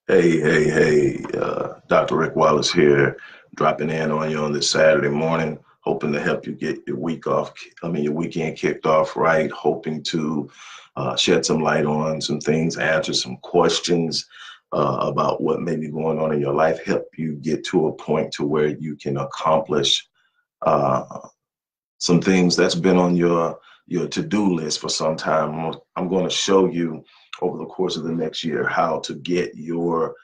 Hey, Dr. Rick Wallace here, dropping in on you on this Saturday morning, hoping to help you get your your weekend kicked off right, hoping to shed some light on some things, answer some questions about what may be going on in your life, help you get to a point to where you can accomplish uh, some things that's been on your to-do list for some time. I'm going to show you over the course of the next year how to get your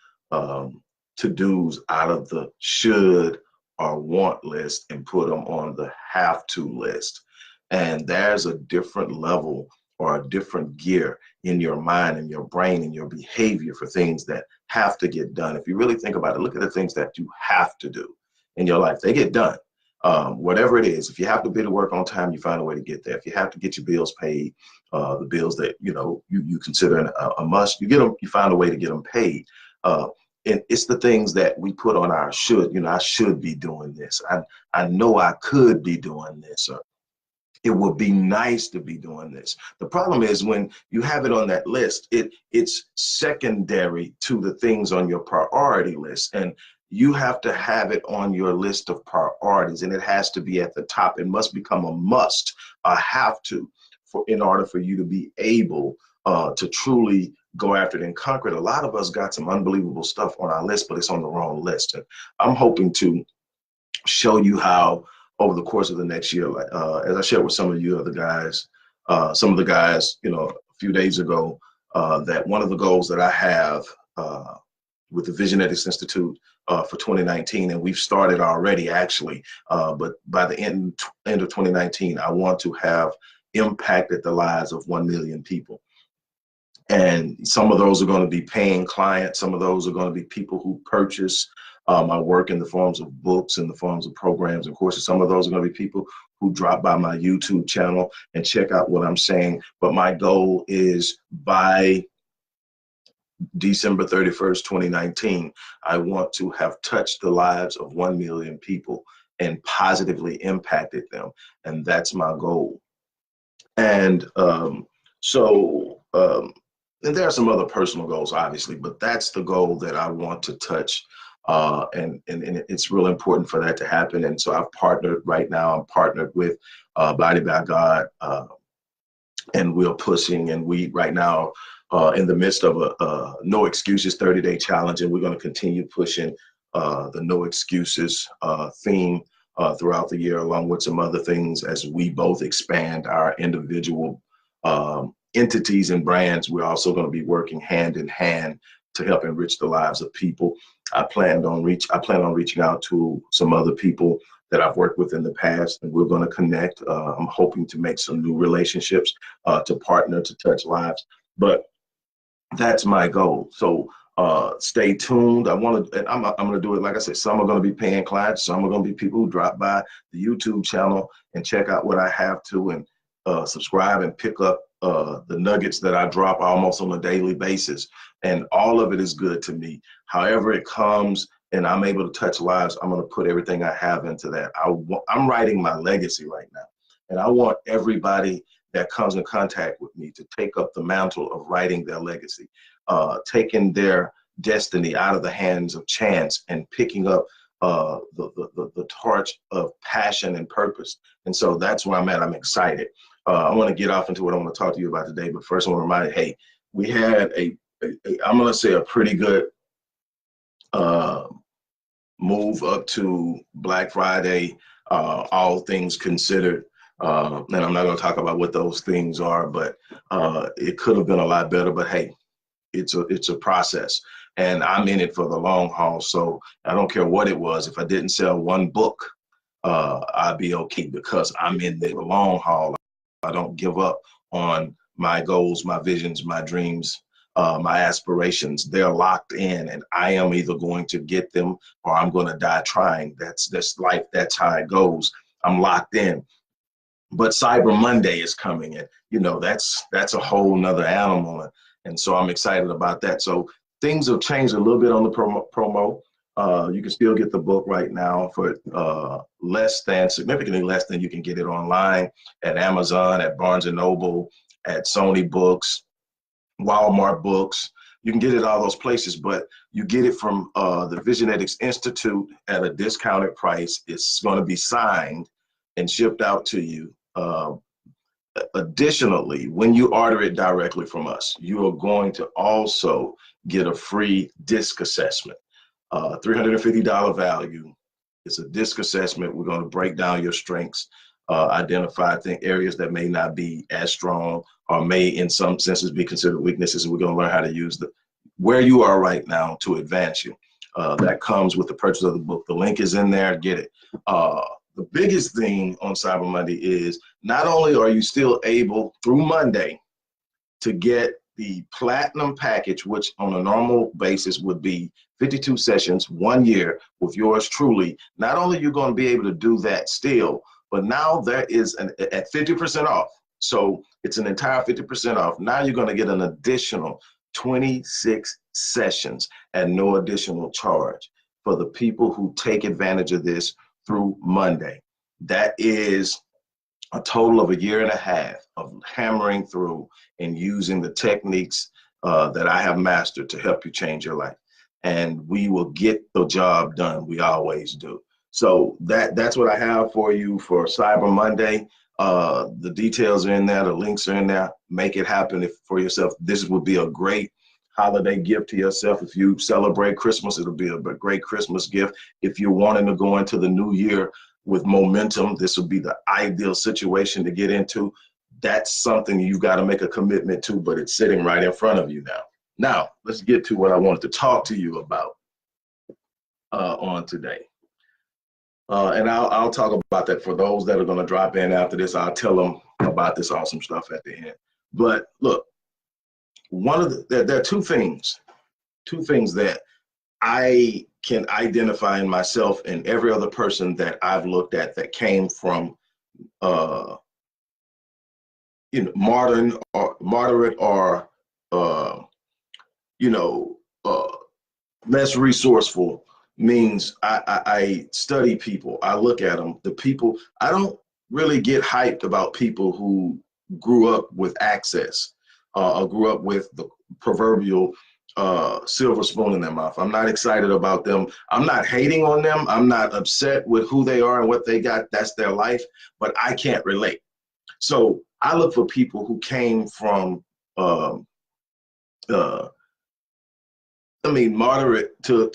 to-dos out of the should or want list and put them on the have to list. And there's a different level or a different gear in your mind and your brain and your behavior for things that have to get done. If you really think about it, look at the things that you have to do in your life. They get done. Whatever it is, if you have to be to work on time, you find a way to get there. If you have to get your bills paid, the bills that you consider a must, you get them. You find a way to get them paid. And it's the things that we put on our should. I should be doing this. I know I could be doing this. Or it would be nice to be doing this. The problem is when you have it on that list, it's secondary to the things on your priority list. And you have to have it on your list of priorities, and it has to be at the top. It must become a must, a have to, in order for you to be able to truly go after it and conquer it. A lot of us got some unbelievable stuff on our list, but it's on the wrong list. And I'm hoping to show you how over the course of the next year, as I shared with some of you other guys, some of the guys, a few days ago, that one of the goals that I have with the Visionetics Institute for 2019, and we've started already actually, but by the end of 2019, I want to have impacted the lives of 1 million people. And some of those are going to be paying clients. Some of those are going to be people who purchase my work in the forms of books, in the forms of programs and courses. Some of those are going to be people who drop by my YouTube channel and check out what I'm saying. But my goal is by December 31st, 2019, I want to have touched the lives of 1 million people and positively impacted them. And that's my goal. And and there are some other personal goals, obviously, but that's the goal that I want to touch. And it's real important for that to happen. And so I've partnered right now, I'm partnered with Body by God, and we're pushing, and we right now in the midst of a no excuses 30-day challenge, and we're going to continue pushing the no excuses theme throughout the year, along with some other things as we both expand our individual entities and brands. We're also going to be working hand in hand to help enrich the lives of people. I plan on reaching out to some other people that I've worked with in the past, and we're going to connect. I'm hoping to make some new relationships, to partner, to touch lives. But that's my goal. So stay tuned. I'm going to do it. Like I said, some are going to be paying clients. Some are going to be people who drop by the YouTube channel and check out what I have to, and subscribe and pick up the nuggets that I drop almost on a daily basis. And all of it is good to me. However it comes and I'm able to touch lives, I'm going to put everything I have into that. I'm writing my legacy right now. And I want everybody that comes in contact with me to take up the mantle of writing their legacy, taking their destiny out of the hands of chance and picking up the torch of passion and purpose. And so that's where I'm at. I'm excited. I want to get off into what I want to talk to you about today. But first, I want to remind you, hey, we had I'm going to say a pretty good move up to Black Friday, all things considered. And I'm not going to talk about what those things are, but it could have been a lot better. But hey, it's a process, and I'm in it for the long haul. So I don't care what it was. If I didn't sell one book, I'd be okay, because I'm in the long haul. I don't give up on my goals, my visions, my dreams, my aspirations. They're locked in, and I am either going to get them or I'm going to die trying. That's life. That's how it goes. I'm locked in. But Cyber Monday is coming, and that's a whole nother animal, and so I'm excited about that. So things have changed a little bit on the promo. You can still get the book right now for significantly less than you can get it online at Amazon, at Barnes and Noble, at Sony Books, Walmart Books. You can get it all those places, but you get it from the Visionetics Institute at a discounted price. It's going to be signed and shipped out to you. Additionally, when you order it directly from us, you are going to also get a free disc assessment. $350 value. It's a disc assessment. We're going to break down your strengths, identify areas that may not be as strong or may in some senses be considered weaknesses. We're going to learn how to use where you are right now to advance you. That comes with the purchase of the book. The link is in there. Get it. The biggest thing on Cyber Monday is not only are you still able through Monday to get the platinum package, which on a normal basis would be 52 sessions, 1 year with yours truly. Not only are you going to be able to do that still, but now there is at 50% off. So it's an entire 50% off. Now you're going to get an additional 26 sessions at no additional charge for the people who take advantage of this through Monday. That is a total of 1.5 years of hammering through and using the techniques that I have mastered to help you change your life. And we will get the job done. We always do. So that's what I have for you for Cyber Monday. The details are in there. The links are in there. Make it happen for yourself. This would be a great holiday gift to yourself. If you celebrate Christmas, it'll be a great Christmas gift. If you're wanting to go into the new year with momentum, this would be the ideal situation to get into. That's something you've got to make a commitment to, but it's sitting right in front of you now. Now, let's get to what I wanted to talk to you about on today. And I'll talk about that for those that are going to drop in after this. I'll tell them about this awesome stuff at the end. But look, there are two things that I can identify in myself and every other person that I've looked at that came from moderate or less resourceful means I study people. I look at them. The people, I don't really get hyped about people who grew up with access or grew up with the proverbial silver spoon in their mouth. I'm not excited about them. I'm not hating on them. I'm not upset with who they are and what they got. That's their life, but I can't relate. So I look for people who came from moderate to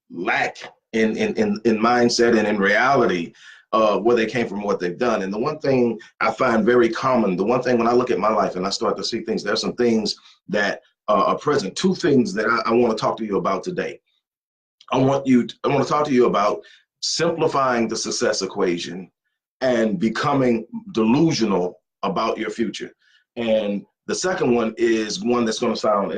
lack in mindset and in reality, where they came from, what they've done. And the one thing I find very common, the one thing when I look at my life and I start to see things, there's some things that are present. Two things that I want to talk to you about today. I want to talk to you about simplifying the success equation and becoming delusional about your future. And the second one is one that's going to sound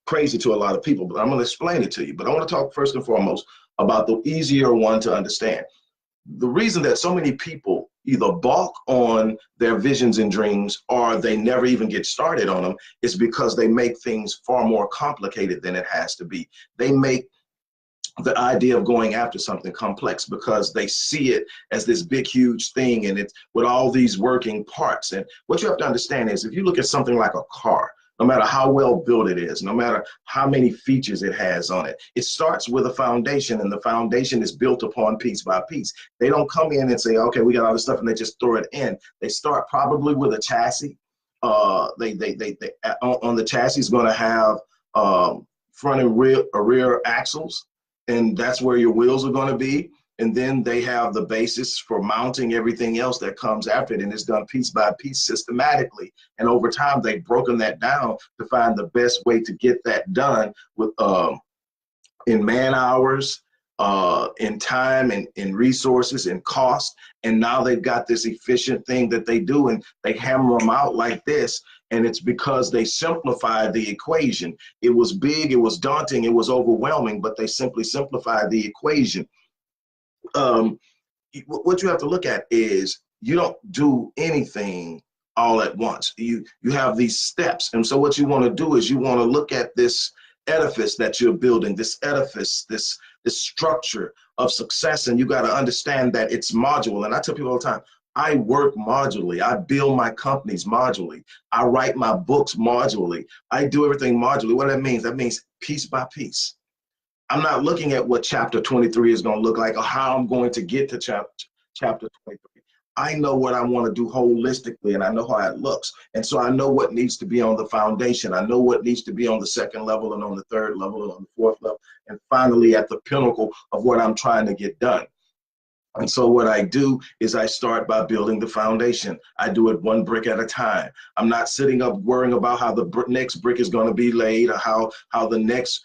crazy to a lot of people, but I'm going to explain it to you. But I want to talk first and foremost about the easier one to understand. The reason that so many people either balk on their visions and dreams or they never even get started on them is because they make things far more complicated than it has to be. They make the idea of going after something complex because they see it as this big, huge thing, and it's with all these working parts. And what you have to understand is if you look at something like a car, no matter how well built it is, no matter how many features it has on it, it starts with a foundation, and the foundation is built upon piece by piece. They don't come in and say, okay, we got all this stuff, and they just throw it in. They start probably with a chassis. On the chassis is going to have front and rear axles, and that's where your wheels are going to be. And then they have the basis for mounting everything else that comes after it, and it's done piece by piece systematically. And over time, they've broken that down to find the best way to get that done with in man hours, in time, and in resources, and cost. And now they've got this efficient thing that they do, and they hammer them out like this. And it's because they simplified the equation. It was big, it was daunting, it was overwhelming, but they simply simplified the equation. What you have to look at is you don't do anything all at once. You have these steps. And so what you want to do is you want to look at this edifice that you're building, this edifice, this structure of success, and you got to understand that it's modular. And I tell people all the time, I work modularly. I build my companies modularly. I write my books modularly. I do everything modularly. What that means piece by piece. I'm not looking at what chapter 23 is going to look like or how I'm going to get to chapter 23. I know what I want to do holistically, and I know how it looks. And so I know what needs to be on the foundation. I know what needs to be on the second level and on the third level and on the fourth level, and finally at the pinnacle of what I'm trying to get done. And so what I do is I start by building the foundation. I do it one brick at a time. I'm not sitting up worrying about how the next brick is going to be laid or how the next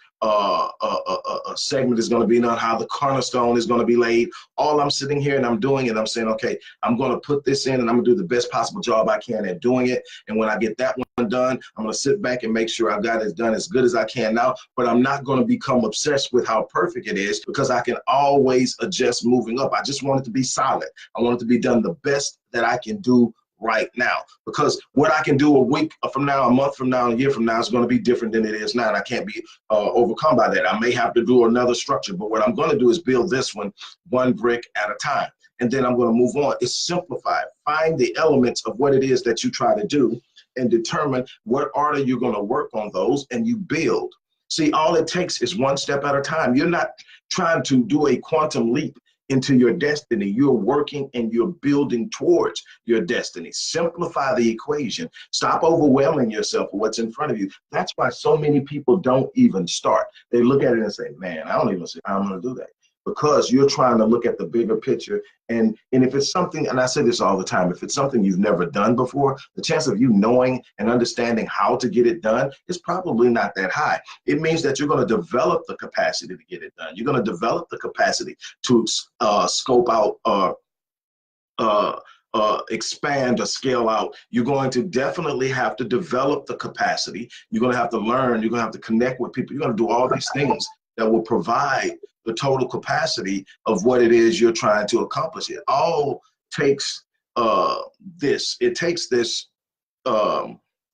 segment is going to be done, how the cornerstone is going to be laid. All I'm sitting here and I'm doing it, I'm saying, okay, I'm going to put this in and I'm going to do the best possible job I can at doing it. And when I get that one done, I'm going to sit back and make sure I've got it done as good as I can now. But I'm not going to become obsessed with how perfect it is, because I can always adjust moving up. I just want it to be solid. I want it to be done the best that I can do right now, because what I can do a week from now, a month from now, a year from now is going to be different than it is now, and I can't be overcome by that. I may have to do another structure, but what I'm going to do is build this one brick at a time, and then I'm going to move on. It's simplified. Find the elements of what it is that you try to do and determine what order you're going to work on those, and you build. See, all it takes is one step at a time. You're not trying to do a quantum leap into your destiny. You're working and you're building towards your destiny. Simplify the equation. Stop overwhelming yourself with what's in front of you. That's why so many people don't even start. They look at it and say, man, I don't even see how I'm going to do that. Because you're trying to look at the bigger picture. And if it's something, and I say this all the time, if it's something you've never done before, the chance of you knowing and understanding how to get it done is probably not that high. It means that you're going to develop the capacity to get it done. You're going to develop the capacity to scope out, expand or scale out. You're going to definitely have to develop the capacity. You're going to have to learn. You're going to have to connect with people. You're going to do all these things that will provide the total capacity of what it is you're trying to accomplish. It all takes this. It takes this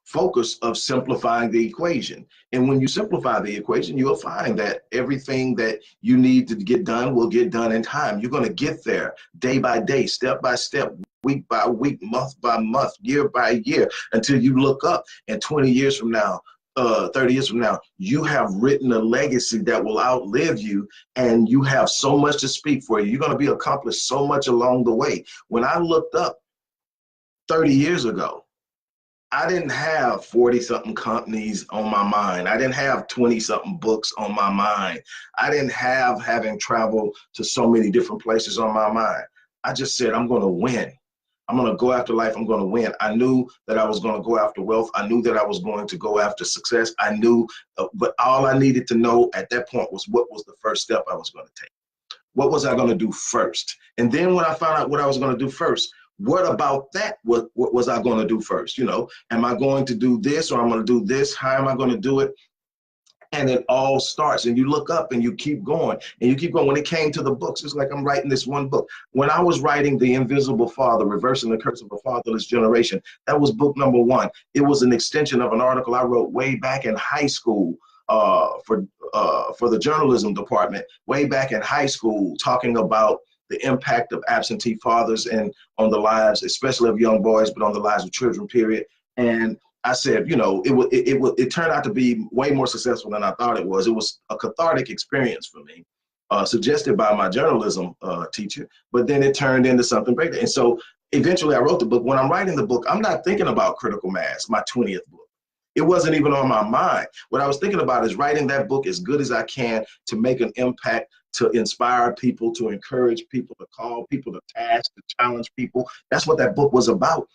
focus of simplifying the equation. And when you simplify the equation, you'll find that everything that you need to get done will get done in time. You're going to get there day by day, step by step, week by week, month by month, year by year, until you look up and 20 years from now, 30 years from now, you have written a legacy that will outlive you, and you have so much to speak for you. You're going to be accomplished so much along the way. When I looked up 30 years ago, I didn't have 40-something companies on my mind. I didn't have 20-something books on my mind. I didn't have having traveled to so many different places on my mind. I just said, I'm going to win. I'm going to go after life. I'm going to win. I knew that I was going to go after wealth. I knew that I was going to go after success. I knew, but all I needed to know at that point was what was the first step I was going to take. What was I going to do first? And then when I found out what I was going to do first, what about that? What was I going to do first? You know, am I going to do this, or I'm going to do this? How am I going to do it? And it all starts, and you look up and you keep going and you keep going. When it came to the books, it's like I'm writing this one book. When I was writing The Invisible Father, Reversing the Curse of a Fatherless Generation, that was book number 1. It was an extension of an article I wrote way back in high school for the journalism department, way back in high school, talking about the impact of absentee fathers and on the lives, especially of young boys, but on the lives of children, period. And I said, you know, it turned out to be way more successful than I thought it was. It was a cathartic experience for me, suggested by my journalism teacher, but then it turned into something bigger. And so eventually I wrote the book. When I'm writing the book, I'm not thinking about critical mass, my 20th book. It wasn't even on my mind. What I was thinking about is writing that book as good as I can to make an impact, to inspire people, to encourage people, to call people to task, to challenge people. That's what that book was about.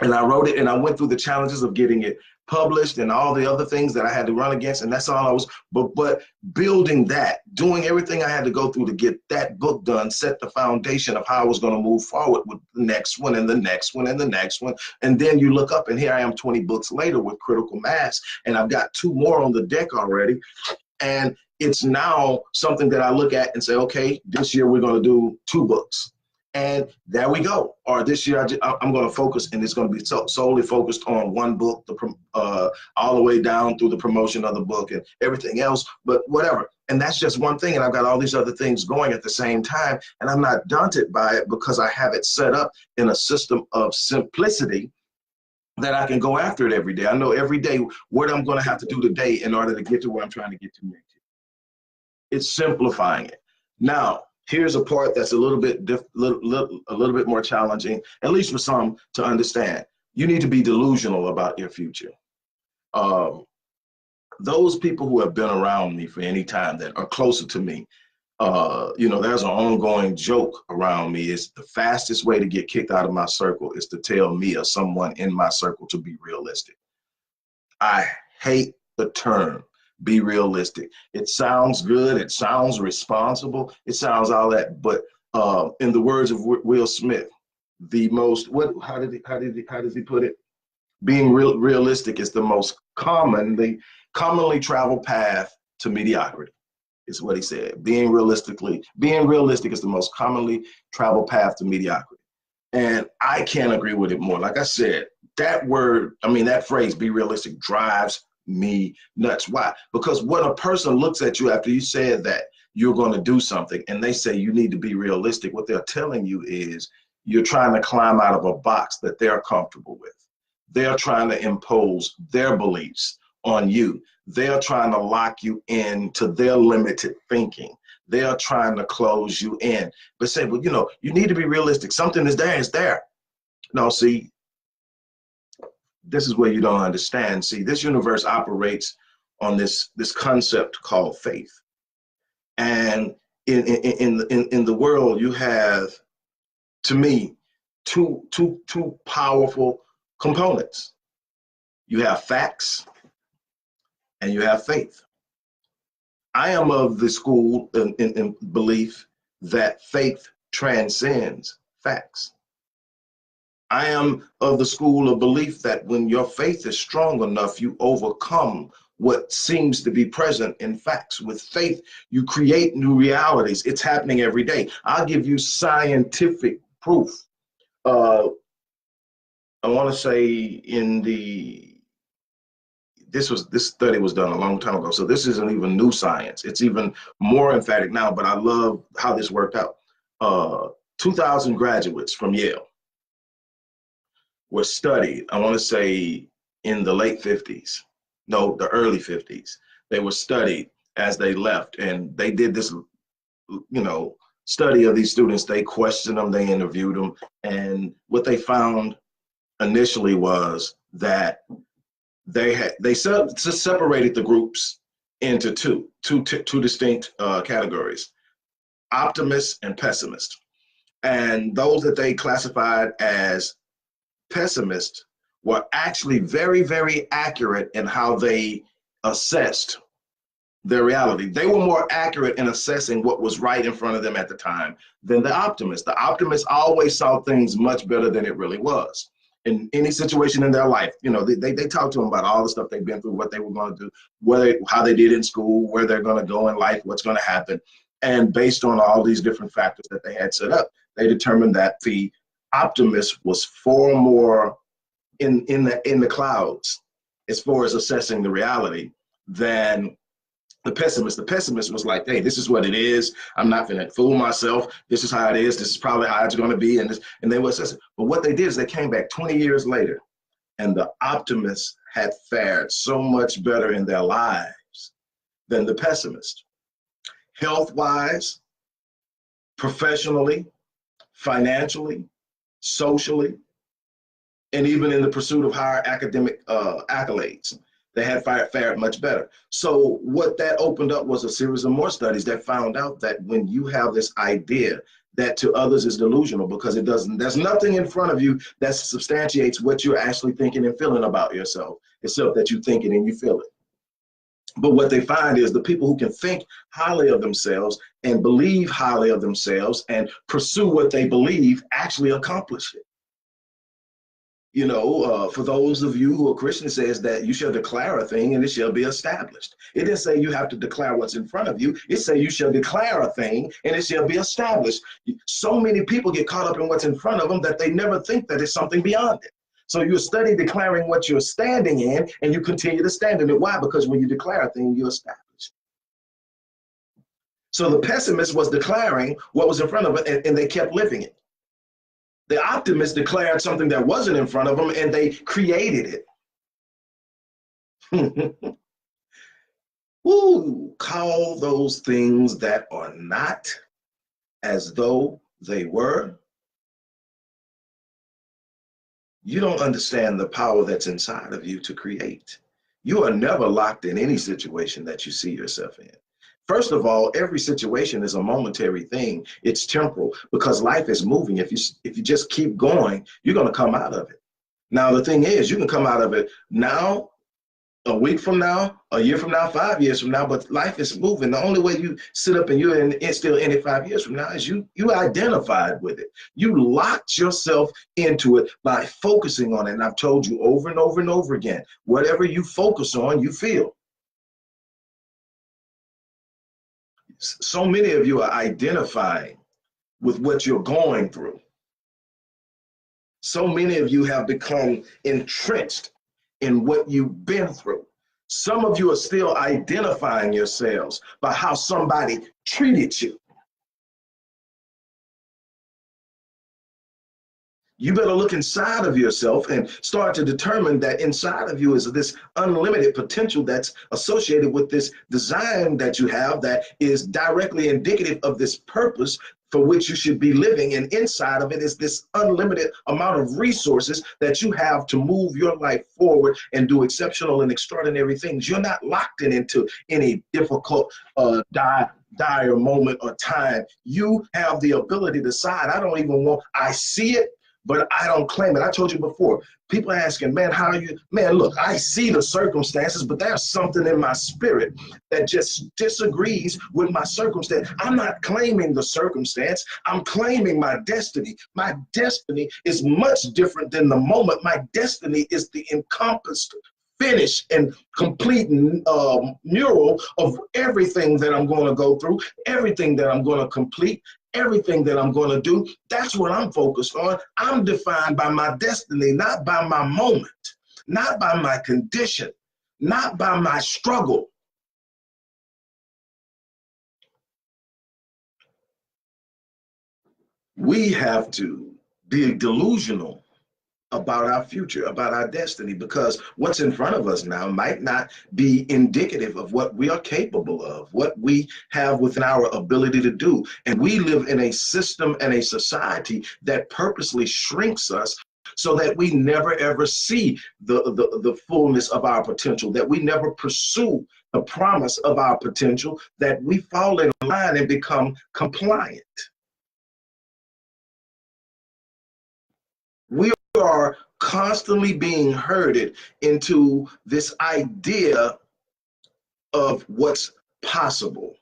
And I wrote it, and I went through the challenges of getting it published and all the other things that I had to run against. And that's all I was, but building that, doing everything I had to go through to get that book done, set the foundation of how I was going to move forward with the next one and the next one and the next one. And then you look up and here I am 20 books later with critical mass, and I've got 2 more on the deck already. And it's now something that I look at and say, okay, this year we're going to do 2 books. And there we go. Or this year, I'm going to focus, and it's going to be solely focused on one book, all the way down through the promotion of the book and everything else, but whatever. And that's just one thing. And I've got all these other things going at the same time. And I'm not daunted by it because I have it set up in a system of simplicity that I can go after it every day. I know every day what I'm going to have to do today in order to get to where I'm trying to get to next year. It's simplifying it. Now, here's a part that's a little bit more challenging, at least for some, to understand. You need to be delusional about your future. Those people who have been around me for any time that are closer to me, there's an ongoing joke around me. It's the fastest way to get kicked out of my circle is to tell me or someone in my circle to be realistic. I hate the term be realistic. It sounds good. It sounds responsible. It sounds all that. But in the words of Will Smith, how does he put it? Being realistic is the most commonly traveled path to mediocrity, is what he said. Being realistic is the most commonly traveled path to mediocrity. And I can't agree with it more. Like I said, that phrase, be realistic, drives me nuts. Why? Because when a person looks at you after you said that you're going to do something and they say you need to be realistic, what they're telling you is you're trying to climb out of a box that they're comfortable with. They're trying to impose their beliefs on you. They're trying to lock you into their limited thinking. They're trying to close you in. But say, well, you need to be realistic. Something is there, it's there. No, see, this is where you don't understand. See, this universe operates on this concept called faith. And in the world, you have, to me, two powerful components. You have facts and you have faith. I am of the school in belief that faith transcends facts. I am of the school of belief that when your faith is strong enough, you overcome what seems to be present in facts. With faith, you create new realities. It's happening every day. I'll give you scientific proof. I want to say this study was done a long time ago, so this isn't even new science. It's even more emphatic now, but I love how this worked out. 2,000 graduates from Yale were studied, I want to say in the late 50s, no, the early 50s. They were studied as they left, and they did this, study of these students. They questioned them, they interviewed them, and what they found initially was that they separated the groups into two distinct categories: optimists and pessimists. And those that they classified as pessimists were actually very, very accurate in how they assessed their reality. They were more accurate in assessing what was right in front of them at the time than the optimists. The optimists always saw things much better than it really was. In any situation in their life, they talked to them about all the stuff they've been through, what they were going to do, how they did in school, where they're going to go in life, what's going to happen. And based on all these different factors that they had set up, they determined that the optimist was far more in the clouds as far as assessing the reality than the pessimist. The pessimist was like, hey, this is what it is. I'm not going to fool myself. This is how it is. This is probably how it's going to be. And they were assessing. But what they did is they came back 20 years later, and the optimists had fared so much better in their lives than the pessimist. Health-wise, professionally, financially, socially, and even in the pursuit of higher academic accolades. They had fared much better. So what that opened up was a series of more studies that found out that when you have this idea that to others is delusional, because there's nothing in front of you that substantiates what you're actually thinking and feeling about yourself, except that you think it and you feel it. But what they find is the people who can think highly of themselves and believe highly of themselves and pursue what they believe actually accomplish it. You know, for those of you who are Christians, says that you shall declare a thing and it shall be established. It didn't say you have to declare what's in front of you. It says you shall declare a thing and it shall be established. So many people get caught up in what's in front of them that they never think that it's something beyond it. So you study declaring what you're standing in and you continue to stand in it. Why? Because when you declare a thing, you establish. So the pessimist was declaring what was in front of it and they kept living it. The optimist declared something that wasn't in front of them and they created it. Ooh, call those things that are not as though they were. You don't understand the power that's inside of you to create. You are never locked in any situation that you see yourself in. First of all, every situation is a momentary thing. It's temporal because life is moving. If you just keep going, you're going to come out of it. Now, the thing is, you can come out of it now, a week from now, a year from now, 5 years from now, but life is moving. The only way you sit up and you're still in it 5 years from now is you identified with it. You locked yourself into it by focusing on it. And I've told you over and over and over again, whatever you focus on, you feel. So many of you are identifying with what you're going through. So many of you have become entrenched in what you've been through. Some of you are still identifying yourselves by how somebody treated you. You better look inside of yourself and start to determine that inside of you is this unlimited potential that's associated with this design that you have that is directly indicative of this purpose for which you should be living. And inside of it is this unlimited amount of resources that you have to move your life forward and do exceptional and extraordinary things. You're not locked into any difficult, dire moment or time. You have the ability to decide. I see it, but I don't claim it. I told you before, people asking, man, how are you? Man, look, I see the circumstances, but there's something in my spirit that just disagrees with my circumstance. I'm not claiming the circumstance. I'm claiming my destiny. My destiny is much different than the moment. My destiny is the encompassed, finished, and complete mural of everything that I'm going to go through, everything that I'm going to complete, everything that I'm going to do. That's what I'm focused on. I'm defined by my destiny, not by my moment, not by my condition, not by my struggle. We have to be delusional about our future, about our destiny, because what's in front of us now might not be indicative of what we are capable of, what we have within our ability to do. And we live in a system and a society that purposely shrinks us so that we never ever see the fullness of our potential, that we never pursue the promise of our potential, that we fall in line and become compliant. We are constantly being herded into this idea of what's possible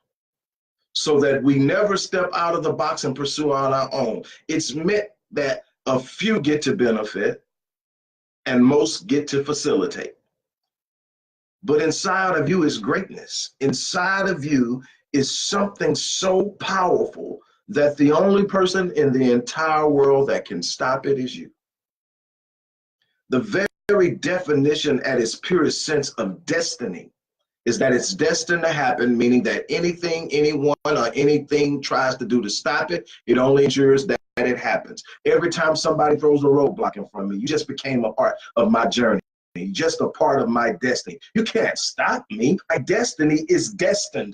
so that we never step out of the box and pursue on our own. It's meant that a few get to benefit and most get to facilitate. But inside of you is greatness. Inside of you is something so powerful that the only person in the entire world that can stop it is you. The very definition at its purest sense of destiny is that it's destined to happen, meaning that anything, anyone, or anything tries to do to stop it, it only ensures that it happens. Every time somebody throws a roadblock in front of me, you just became a part of my journey, just a part of my destiny. You can't stop me. My destiny is destined.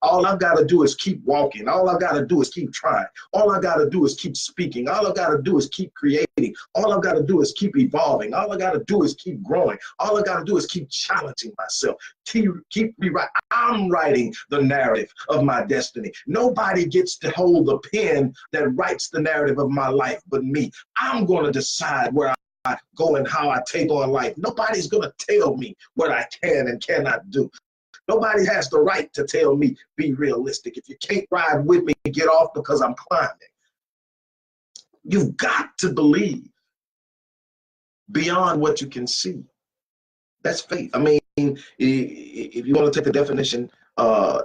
All I've got to do is keep walking. All I've got to do is keep trying. All I got to do is keep speaking. All I've got to do is keep creating. All I've got to do is keep evolving. All I got to do is keep growing. All I got to do is keep challenging myself. Keep rewriting. I'm writing the narrative of my destiny. Nobody gets to hold the pen that writes the narrative of my life but me. I'm going to decide where I go and how I take on life. Nobody's going to tell me what I can and cannot do. Nobody has the right to tell me, be realistic. If you can't ride with me, get off because I'm climbing. You've got to believe beyond what you can see. That's faith. I mean, if you want to take the definition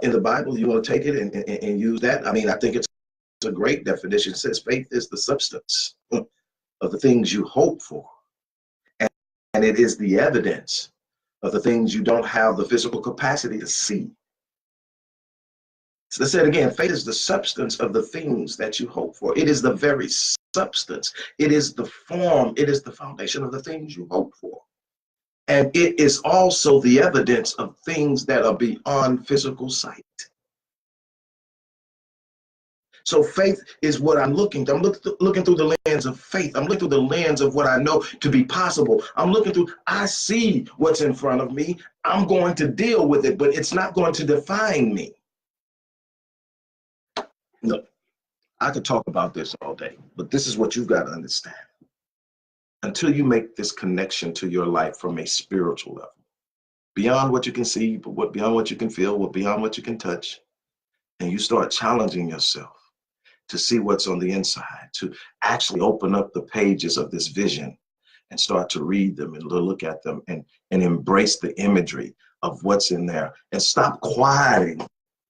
in the Bible, you want to take it and use that. I mean, I think it's a great definition. It says faith is the substance of the things you hope for, and it is the evidence of the things you don't have the physical capacity to see. So let's say it again, faith is the substance of the things that you hope for. It is the very substance. It is the form. It is the foundation of the things you hope for. And it is also the evidence of things that are beyond physical sight. So faith is what I'm looking through. I'm looking through the lens of faith. I'm looking through the lens of what I know to be possible. I'm looking through, I see what's in front of me. I'm going to deal with it, but it's not going to define me. Look, I could talk about this all day, but this is what you've got to understand. Until you make this connection to your life from a spiritual level, beyond what you can see, but beyond what you can feel, beyond what you can touch, and you start challenging yourself to see what's on the inside, to actually open up the pages of this vision and start to read them and look at them and embrace the imagery of what's in there, and stop quieting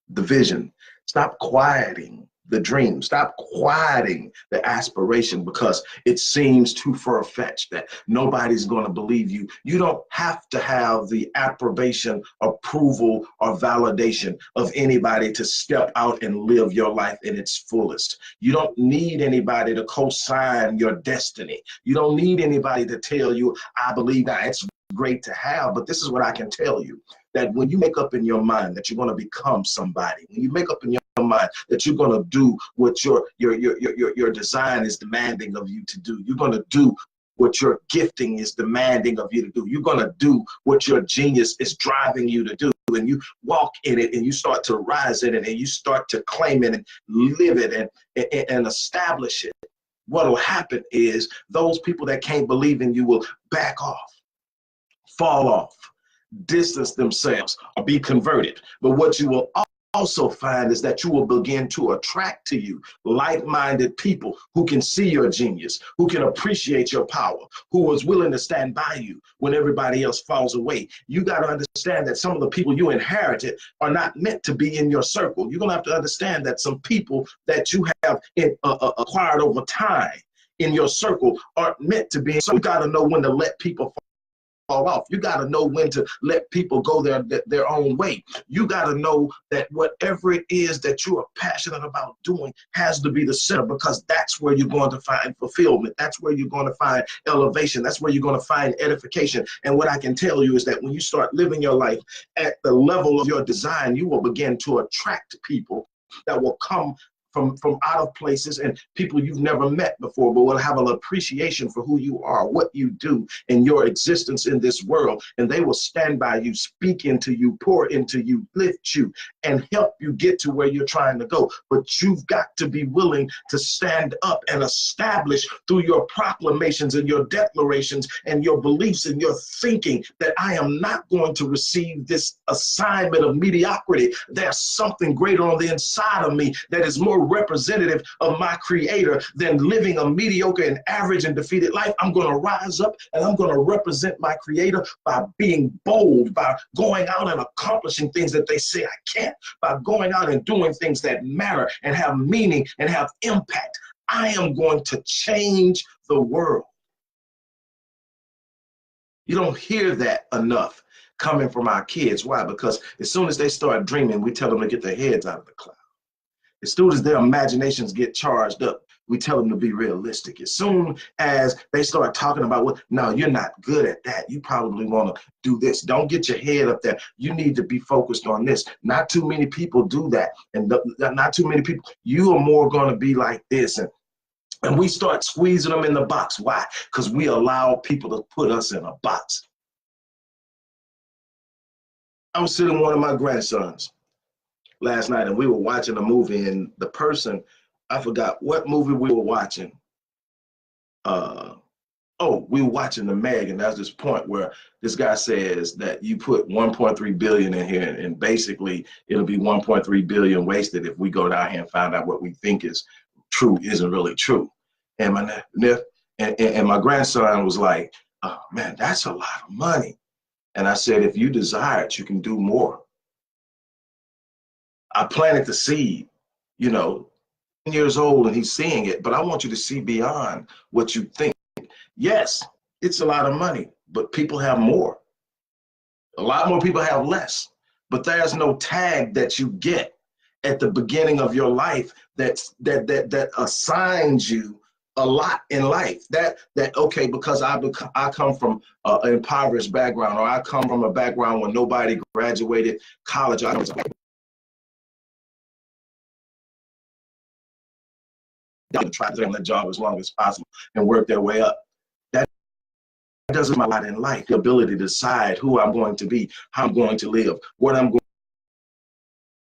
the vision, stop quieting the dream, stop quieting the aspiration because it seems too far-fetched that nobody's going to believe you. You don't have to have the approbation, approval, or validation of anybody to step out and live your life in its fullest. You don't need anybody to co-sign your destiny. You don't need anybody to tell you, I believe that. It's great to have, but this is what I can tell you, that when you make up in your mind that you're going to become somebody, when you make up in your mind that you're going to do what your design is demanding of you to do, you're going to do what your gifting is demanding of you to do, you're going to do what your genius is driving you to do, and you walk in it and you start to rise in it and you start to claim it and live it and establish it. What will happen is those people that can't believe in you will back off, fall off, distance themselves, or be converted. But what you will also find is that you will begin to attract to you like-minded people who can see your genius, who can appreciate your power, who is willing to stand by you when everybody else falls away. You got to understand that some of the people you inherited are not meant to be in your circle. You're going to have to understand that some people that you have acquired over time in your circle aren't meant to be. So you got to know when to let people fall off. You got to know when to let people go their own way. You got to know that whatever it is that you are passionate about doing has to be the center, because that's where you're going to find fulfillment. That's where you're going to find elevation. That's where you're going to find edification. And what I can tell you is that when you start living your life at the level of your design, you will begin to attract people that will come from out of places and people you've never met before, but will have an appreciation for who you are, what you do, and your existence in this world. And they will stand by you, speak into you, pour into you, lift you, and help you get to where you're trying to go. But you've got to be willing to stand up and establish through your proclamations and your declarations and your beliefs and your thinking that I am not going to receive this assignment of mediocrity. There's something greater on the inside of me that is more representative of my creator than living a mediocre and average and defeated life. I'm going to rise up and I'm going to represent my creator by being bold, by going out and accomplishing things that they say I can't, by going out and doing things that matter and have meaning and have impact. I am going to change the world. You don't hear that enough coming from our kids. Why? Because as soon as they start dreaming, we tell them to get their heads out of the clouds. As soon as their imaginations get charged up, we tell them to be realistic. As soon as they start talking about, well, no, you're not good at that. You probably want to do this. Don't get your head up there. You need to be focused on this. Not too many people do that. And not too many people, you are more going to be like this. And we start squeezing them in the box. Why? Because we allow people to put us in a box. I was sitting with one of my grandsons last night, and we were watching a movie, and the person, I forgot what movie we were watching. We were watching The Meg, and that's this point where this guy says that you put 1.3 billion in here, and basically it'll be 1.3 billion wasted if we go down here and find out what we think is true isn't really true. And my grandson was like, oh man, that's a lot of money. And I said, if you desire it, you can do more. I planted the seed, you know, 10 years old and he's seeing it, but I want you to see beyond what you think. Yes, it's a lot of money, but people have more. A lot more people have less, but there's no tag that you get at the beginning of your life that assigns you a lot in life. That okay, because I come from an impoverished background, or I come from a background where nobody graduated college. I try to stay on that job as long as possible and work their way up. That doesn't matter a lot in life. The ability to decide who I'm going to be, how I'm going to live, what I'm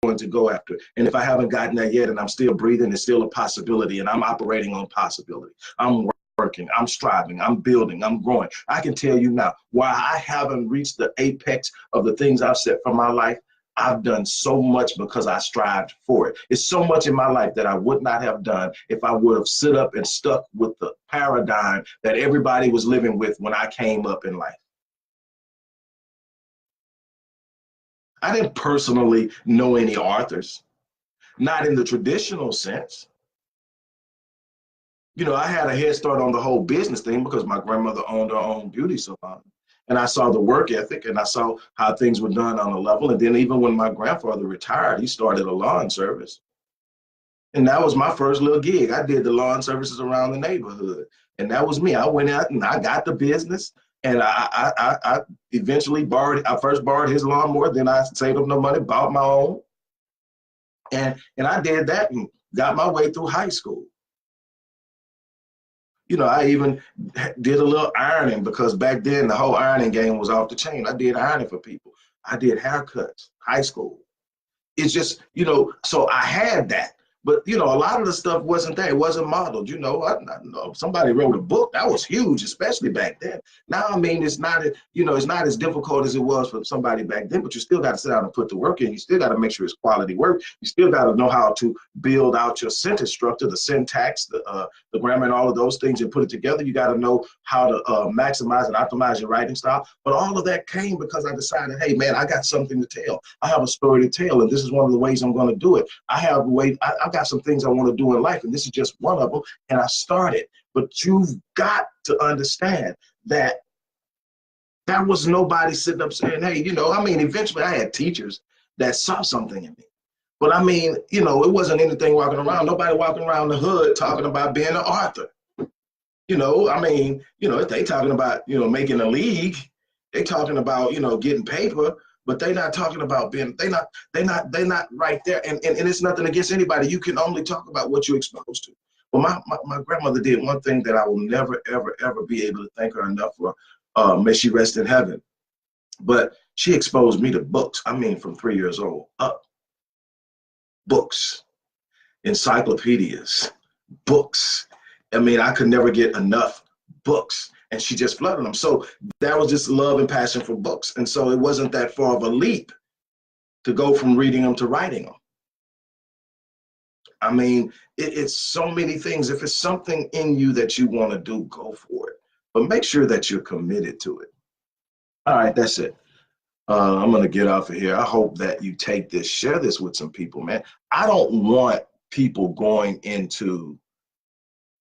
going to go after. And if I haven't gotten there yet and I'm still breathing, it's still a possibility, and I'm operating on possibility. I'm working, I'm striving, I'm building, I'm growing. I can tell you now, while I haven't reached the apex of the things I've set for my life, I've done so much because I strived for it. It's so much in my life that I would not have done if I would have stood up and stuck with the paradigm that everybody was living with when I came up in life. I didn't personally know any authors, not in the traditional sense. You know, I had a head start on the whole business thing because my grandmother owned her own beauty salon. And I saw the work ethic and I saw how things were done on a level. And then even when my grandfather retired, he started a lawn service. And that was my first little gig. I did the lawn services around the neighborhood. And that was me. I went out and I got the business. And I eventually I first borrowed his lawnmower. Then I saved up no money, bought my own. And I did that and got my way through high school. You know, I even did a little ironing because back then the whole ironing game was off the chain. I did ironing for people. I did haircuts, high school. It's just, you know, so I had that. But, you know, a lot of the stuff wasn't there. It wasn't modeled. You know, somebody wrote a book. That was huge, especially back then. Now, I mean, it's not, you know, it's not as difficult as it was for somebody back then, but you still got to sit down and put the work in. You still got to make sure it's quality work. You still got to know how to build out your sentence structure, the syntax, the grammar, and all of those things, and put it together. You got to know how to maximize and optimize your writing style. But all of that came because I decided, hey, man, I got something to tell. I have a story to tell, and this is one of the ways I'm going to do it. I have a way. I've got some things I want to do in life, and this is just one of them. And I started. But you've got to understand that there was nobody sitting up saying, hey, you know, I mean, eventually I had teachers that saw something in me. But I mean, you know, it wasn't anything walking around, nobody walking around the hood talking about being an author. You know, I mean, you know, if they talking about, you know, making a league, they talking about, you know, getting paper, but they not talking about being, they not right there. And it's nothing against anybody. You can only talk about what you're exposed to. Well, my grandmother did one thing that I will never, ever, ever be able to thank her enough for. May she rest in heaven. But she exposed me to books. I mean, from 3 years old up. Books, encyclopedias, books. I mean, I could never get enough books, and she just flooded them. So that was just love and passion for books. And so it wasn't that far of a leap to go from reading them to writing them. I mean, it's so many things. If it's something in you that you want to do, go for it. But make sure that you're committed to it. All right, that's it. I'm going to get off of here. I hope that you take this, share this with some people, man. I don't want people going into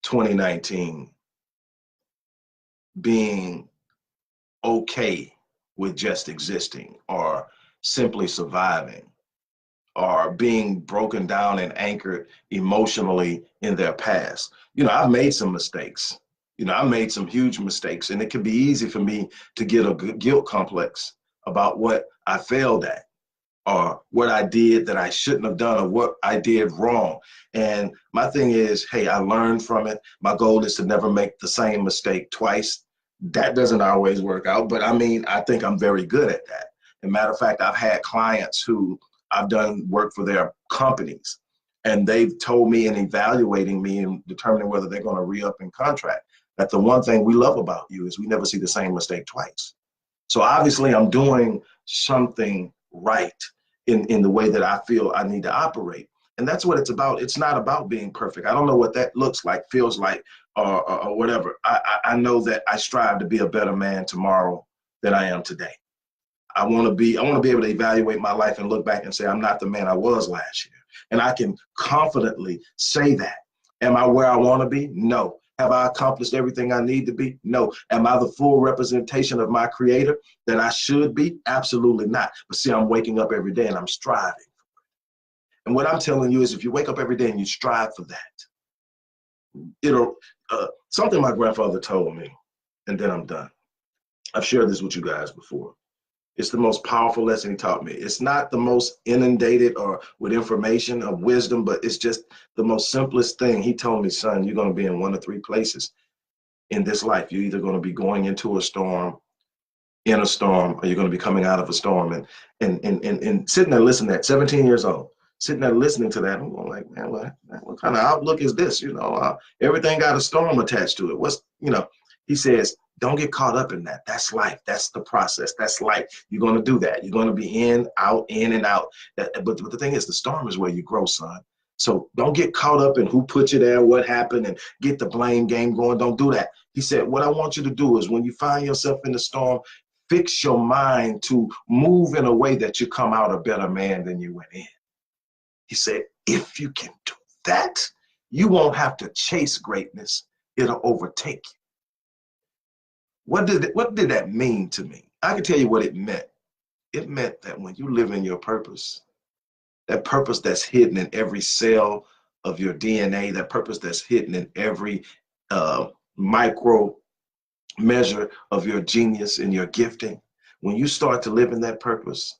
2019 being okay with just existing or simply surviving or being broken down and anchored emotionally in their past. You know, I've made some mistakes. You know, I made some huge mistakes, and it can be easy for me to get a guilt complex about what I failed at or what I did that I shouldn't have done or what I did wrong. And my thing is, hey, I learned from it. My goal is to never make the same mistake twice. That doesn't always work out, but I mean, I think I'm very good at that. As a matter of fact, I've had clients who I've done work for their companies, and they've told me in evaluating me and determining whether they're going to re-up in contract, that the one thing we love about you is we never see the same mistake twice. So obviously I'm doing something right in the way that I feel I need to operate. And that's what it's about. It's not about being perfect. I don't know what that looks like, feels like or whatever. I know that I strive to be a better man tomorrow than I am today. I want to be able to evaluate my life and look back and say, I'm not the man I was last year. And I can confidently say that. Am I where I want to be? No. Have I accomplished everything I need to be? No. Am I the full representation of my creator that I should be? Absolutely not. But see, I'm waking up every day and I'm striving. And what I'm telling you is if you wake up every day and you strive for that, it'll, something my grandfather told me, and then I'm done. I've shared this with you guys before. It's the most powerful lesson he taught me. It's not the most inundated or with information of wisdom, but it's just the most simplest thing. He told me, son, you're going to be in one of three places in this life. You're either going to be going into a storm, in a storm, or you're going to be coming out of a storm. And sitting there listening at 17 years old, sitting there listening to that, I'm going like, man, what kind of outlook is this? You know, everything got a storm attached to it. What's, you know, he says, don't get caught up in that. That's life. That's the process. That's life. You're going to do that. You're going to be in, out, in, and out. But the thing is, the storm is where you grow, son. So don't get caught up in who put you there, what happened, and get the blame game going. Don't do that. He said, what I want you to do is when you find yourself in the storm, fix your mind to move in a way that you come out a better man than you went in. He said, if you can do that, you won't have to chase greatness. It'll overtake you. What did that mean to me? I can tell you what it meant. It meant that when you live in your purpose, that purpose that's hidden in every cell of your DNA, that purpose that's hidden in every micro measure of your genius and your gifting, when you start to live in that purpose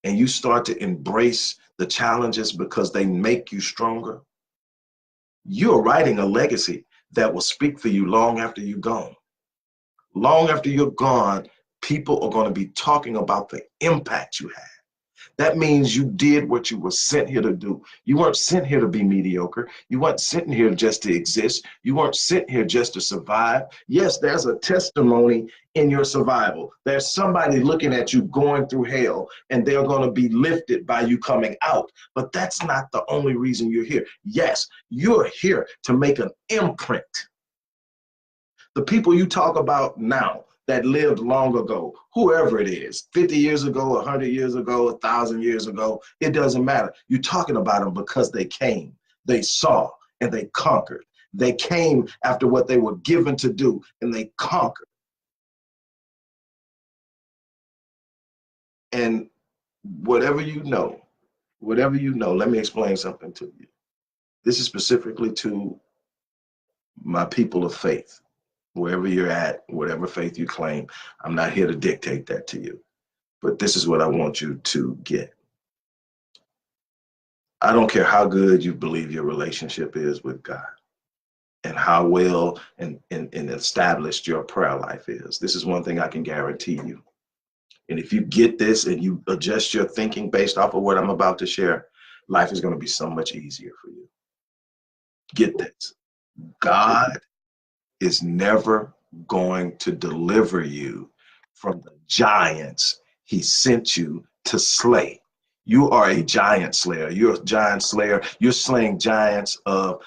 and you start to embrace the challenges because they make you stronger, you're writing a legacy that will speak for you long after you're gone. Long after you're gone, people are going to be talking about the impact you had. That means you did what you were sent here to do. You weren't sent here to be mediocre. You weren't sent here just to exist. You weren't sent here just to survive. Yes, there's a testimony in your survival. There's somebody looking at you going through hell, and they're going to be lifted by you coming out. But that's not the only reason you're here. Yes, you're here to make an imprint. The people you talk about now that lived long ago, whoever it is, 50 years ago, 100 years ago, 1,000 years ago, it doesn't matter. You're talking about them because they came, they saw, and they conquered. They came after what they were given to do, and they conquered. And whatever you know, let me explain something to you. This is specifically to my people of faith. Wherever you're at, whatever faith you claim, I'm not here to dictate that to you. But this is what I want you to get. I don't care how good you believe your relationship is with God and how well and established your prayer life is. This is one thing I can guarantee you. And if you get this and you adjust your thinking based off of what I'm about to share, life is going to be so much easier for you. Get this. God is never going to deliver you from the giants he sent you to slay. You are a giant slayer. You're a giant slayer. You're slaying giants of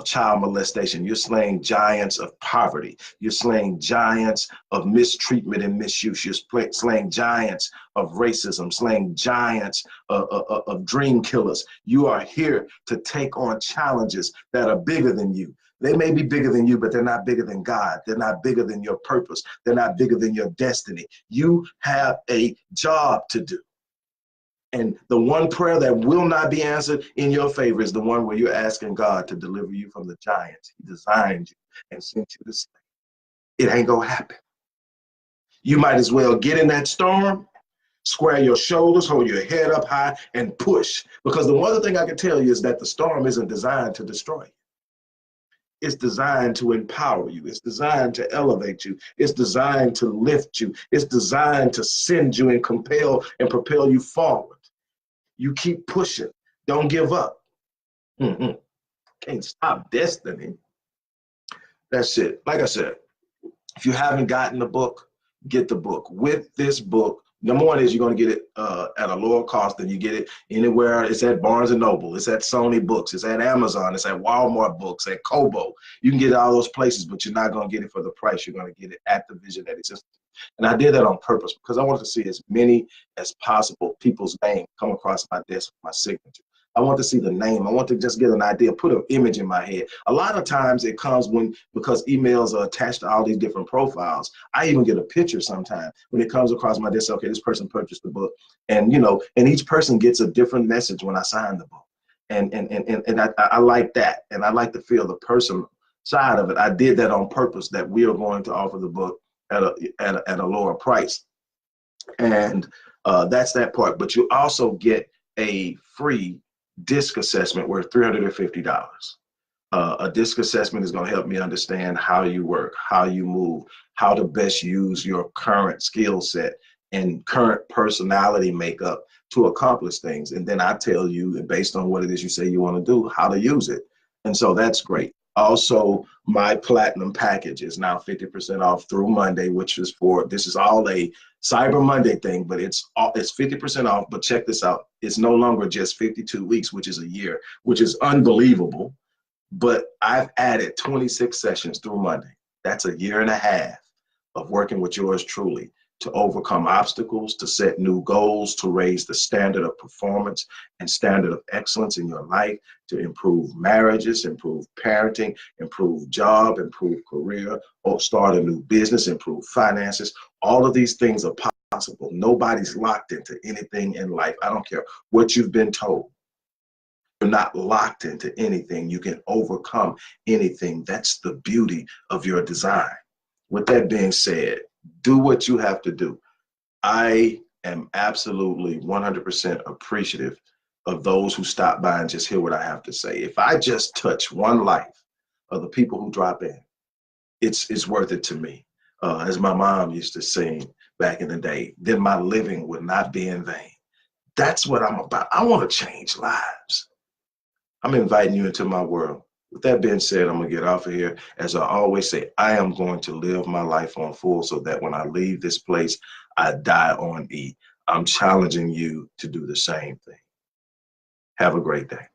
child molestation. You're slaying giants of poverty. You're slaying giants of mistreatment and misuse. You're slaying giants of racism, slaying giants of dream killers. You are here to take on challenges that are bigger than you. They may be bigger than you, but they're not bigger than God. They're not bigger than your purpose. They're not bigger than your destiny. You have a job to do. And the one prayer that will not be answered in your favor is the one where you're asking God to deliver you from the giants he designed you and sent you to slay. It ain't gonna happen. You might as well get in that storm, square your shoulders, hold your head up high, and push. Because the one thing I can tell you is that the storm isn't designed to destroy you. It's designed to empower you. It's designed to elevate you. It's designed to lift you. It's designed to send you and compel and propel you forward. You keep pushing. Don't give up. Can't stop destiny. That's it. Like I said, if you haven't gotten the book, get the book. With this book, Number one is you're going to get it at a lower cost than you get it anywhere. It's at Barnes and Noble, it's at Sony Books, it's at Amazon, it's at Walmart Books, at Kobo. You can get it all those places, but you're not going to get it for the price. You're going to get it at the Visionetics Institute. And I did that on purpose because I wanted to see as many as possible people's name come across my desk with my signature. I want to see the name. I want to just get an idea, put an image in my head. A lot of times it comes because emails are attached to all these different profiles. I even get a picture sometimes when it comes across my desk. Okay, this person purchased the book, and and each person gets a different message when I sign the book, and I like that, and I like to feel the personal side of it. I did that on purpose, that we are going to offer the book at a lower price, and that's that part. But you also get a free disc assessment worth $350. A disc assessment is going to help me understand how you work, how you move, how to best use your current skill set and current personality makeup to accomplish things. And then I tell you, based on what it is you say you want to do, how to use it. And so that's great. Also, my platinum package is now 50% off through Monday, which is this is all a Cyber Monday thing, but it's 50% off. But check this out. It's no longer just 52 weeks, which is a year, which is unbelievable. But I've added 26 sessions through Monday. That's a year and a half of working with yours truly to overcome obstacles, to set new goals, to raise the standard of performance and standard of excellence in your life, to improve marriages, improve parenting, improve job, improve career, or start a new business, improve finances. All of these things are possible. Nobody's locked into anything in life. I don't care what you've been told. You're not locked into anything. You can overcome anything. That's the beauty of your design. With that being said, do what you have to do. I am absolutely 100% appreciative of those who stop by and just hear what I have to say. If I just touch one life of the people who drop in, it's worth it to me. As my mom used to sing back in the day, then my living would not be in vain. That's what I'm about. I want to change lives. I'm inviting you into my world. With that being said, I'm going to get off of here. As I always say, I am going to live my life on full so that when I leave this place, I die on E. I'm challenging you to do the same thing. Have a great day.